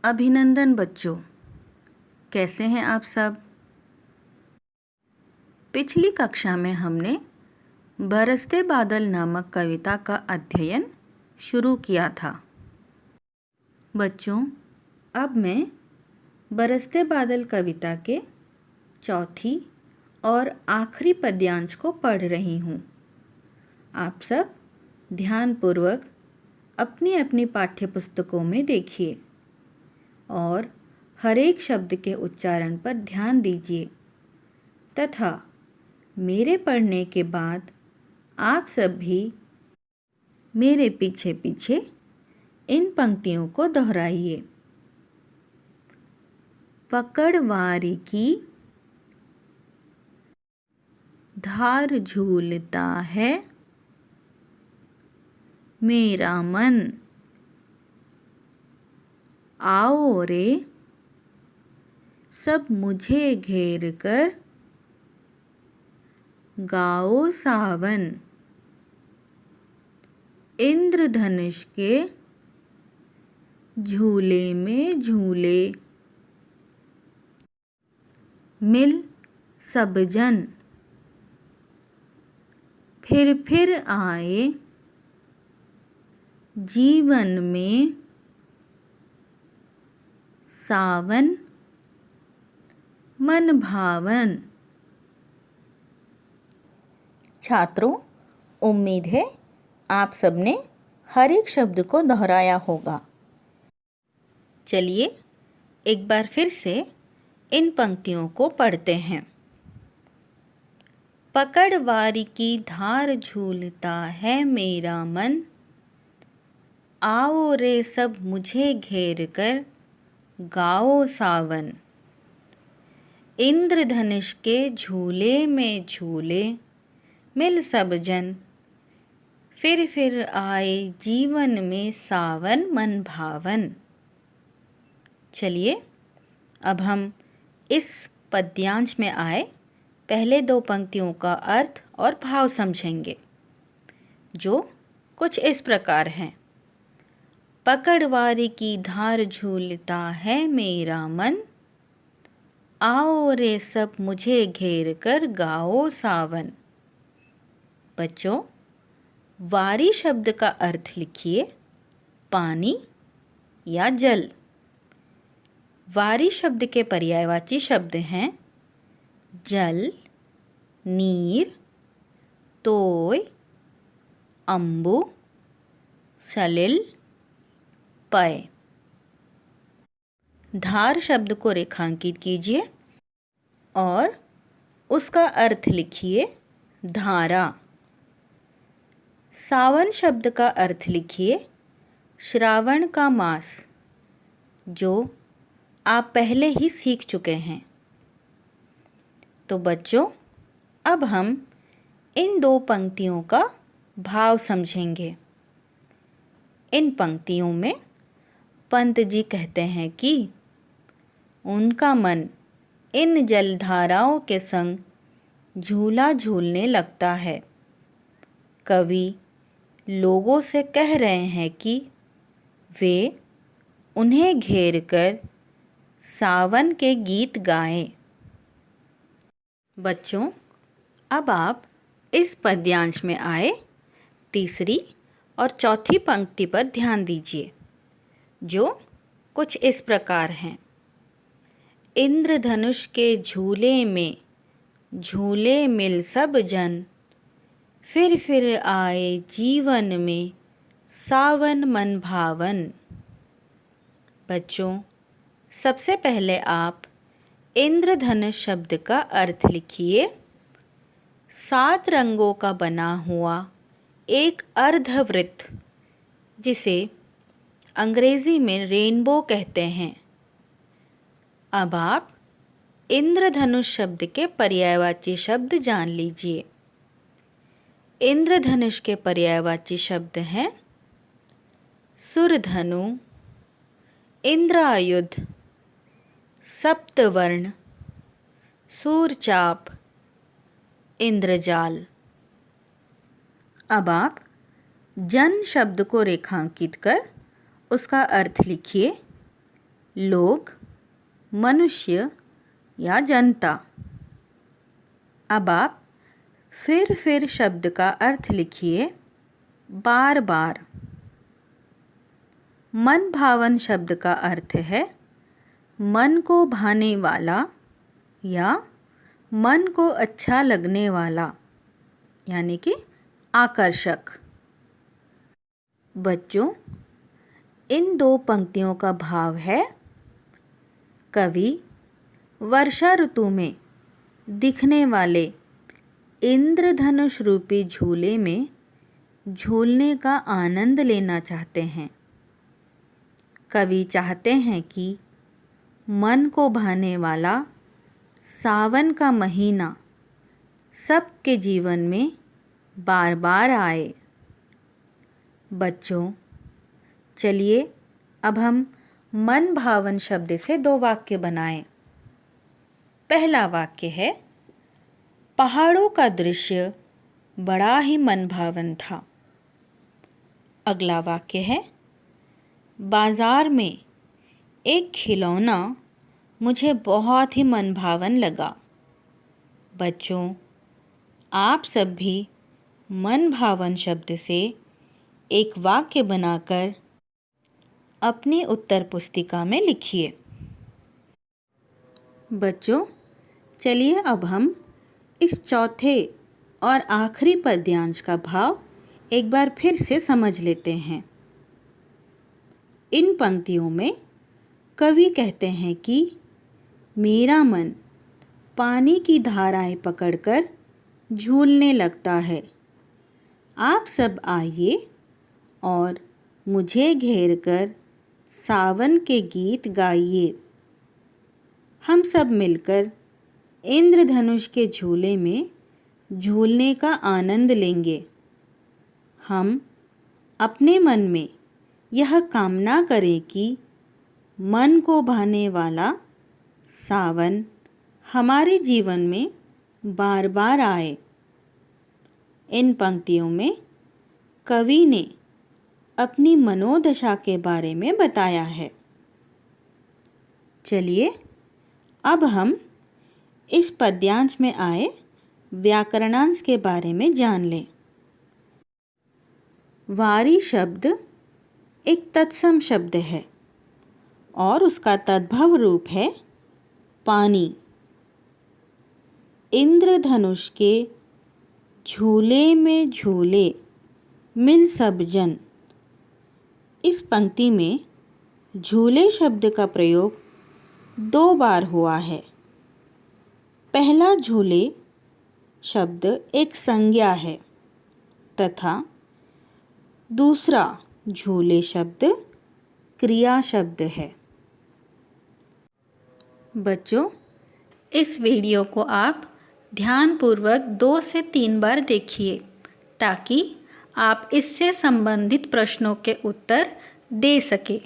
अभिनंदन बच्चों, कैसे हैं आप सब। पिछली कक्षा में हमने बरसते बादल नामक कविता का अध्ययन शुरू किया था। बच्चों, अब मैं बरसते बादल कविता के चौथी और आखिरी पद्यांश को पढ़ रही हूँ। आप सब ध्यानपूर्वक अपनी अपनी पाठ्यपुस्तकों में देखिए और हर एक शब्द के उच्चारण पर ध्यान दीजिए तथा मेरे पढ़ने के बाद आप सब भी मेरे पीछे पीछे इन पंक्तियों को दोहराइए। पकड़वारी की धार झूलता है मेरा मन, आओ रे सब मुझे घेर कर गाओ सावन। इंद्रधनुष के झूले में झूले मिल सब जन, फिर आए जीवन में सावन मन भावन। छात्रों, उम्मीद है आप सबने हर एक शब्द को दोहराया होगा। चलिए एक बार फिर से इन पंक्तियों को पढ़ते हैं। पकड़वारी की धार झूलता है मेरा मन, आओ रे सब मुझे घेर कर गाओ सावन। इंद्रधनुष के झूले में झूले मिल सब जन, फिर आए जीवन में सावन मन भावन। चलिए अब हम इस पद्यांश में आए पहले दो पंक्तियों का अर्थ और भाव समझेंगे, जो कुछ इस प्रकार हैं। पकड़वारी की धार झूलता है मेरा मन, आओ रे सब मुझे घेर कर गाओ सावन। बच्चों, वारी शब्द का अर्थ लिखिए पानी या जल। वारी शब्द के पर्यायवाची शब्द हैं जल, नीर, तोय, अम्बु, सलिल, पय। धार शब्द को रेखांकित कीजिए और उसका अर्थ लिखिए धारा। सावन शब्द का अर्थ लिखिए श्रावण का मास, जो आप पहले ही सीख चुके हैं। तो बच्चों, अब हम इन दो पंक्तियों का भाव समझेंगे। इन पंक्तियों में पंत जी कहते हैं कि उनका मन इन जलधाराओं के संग झूला झूलने लगता है। कवि लोगों से कह रहे हैं कि वे उन्हें घेर कर सावन के गीत गाएं। बच्चों, अब आप इस पद्यांश में आए तीसरी और चौथी पंक्ति पर ध्यान दीजिए, जो कुछ इस प्रकार हैं। इंद्रधनुष के झूले में झूले मिल सब जन, फिर आए जीवन में सावन मन भावन। बच्चों, सबसे पहले आप इंद्रधनुष शब्द का अर्थ लिखिए 7 रंगों का बना हुआ एक अर्धवृत्त, जिसे अंग्रेजी में रेनबो कहते हैं। अब आप इंद्रधनुष शब्द के पर्यायवाची शब्द जान लीजिए। इंद्रधनुष के पर्यायवाची शब्द हैं सुरधनु, इंद्रायुध, सप्तवर्ण, सूरचाप, इंद्रजाल। अब आप जन शब्द को रेखांकित कर उसका अर्थ लिखिए लोग, मनुष्य या जनता। अब आप फिर शब्द का अर्थ लिखिए बार बार। मन भावन शब्द का अर्थ है मन को भाने वाला या मन को अच्छा लगने वाला, यानी कि आकर्षक। बच्चों, इन 2 पंक्तियों का भाव है कवि वर्षा ऋतु में दिखने वाले इंद्रधनुष रूपी झूले में झूलने का आनंद लेना चाहते हैं। कवि चाहते हैं कि मन को भाने वाला सावन का महीना सबके जीवन में बार बार आए। बच्चों, चलिए अब हम मन भावन शब्द से 2 वाक्य बनाएं। पहला वाक्य है, पहाड़ों का दृश्य बड़ा ही मन भावन था। अगला वाक्य है, बाजार में एक खिलौना मुझे बहुत ही मन भावन लगा। बच्चों, आप सब भी मन भावन शब्द से एक वाक्य बनाकर अपनी उत्तर पुस्तिका में लिखिए। बच्चों, चलिए अब हम इस चौथे और आखिरी पद्यांश का भाव एक बार फिर से समझ लेते हैं। इन पंक्तियों में कवि कहते हैं कि मेरा मन पानी की धाराएं पकड़कर झूलने लगता है। आप सब आइए और मुझे घेरकर सावन के गीत गाइए। हम सब मिलकर इंद्रधनुष के झूले में झूलने का आनंद लेंगे। हम अपने मन में यह कामना करें कि मन को भाने वाला सावन हमारे जीवन में बार बार आए। इन पंक्तियों में कवि ने अपनी मनोदशा के बारे में बताया है। चलिए अब हम इस पद्यांश में आए व्याकरणांश के बारे में जान लें। वारी शब्द एक तत्सम शब्द है और उसका तद्भव रूप है पानी। इंद्रधनुष के झूले में झूले मिल सब जन। इस पंक्ति में झूले शब्द का प्रयोग 2 बार हुआ है। पहला झूले शब्द एक संज्ञा है तथा दूसरा झूले शब्द क्रिया शब्द है। बच्चों, इस वीडियो को आप ध्यानपूर्वक 2 से 3 बार देखिए ताकि आप इससे संबंधित प्रश्नों के उत्तर दे सकें।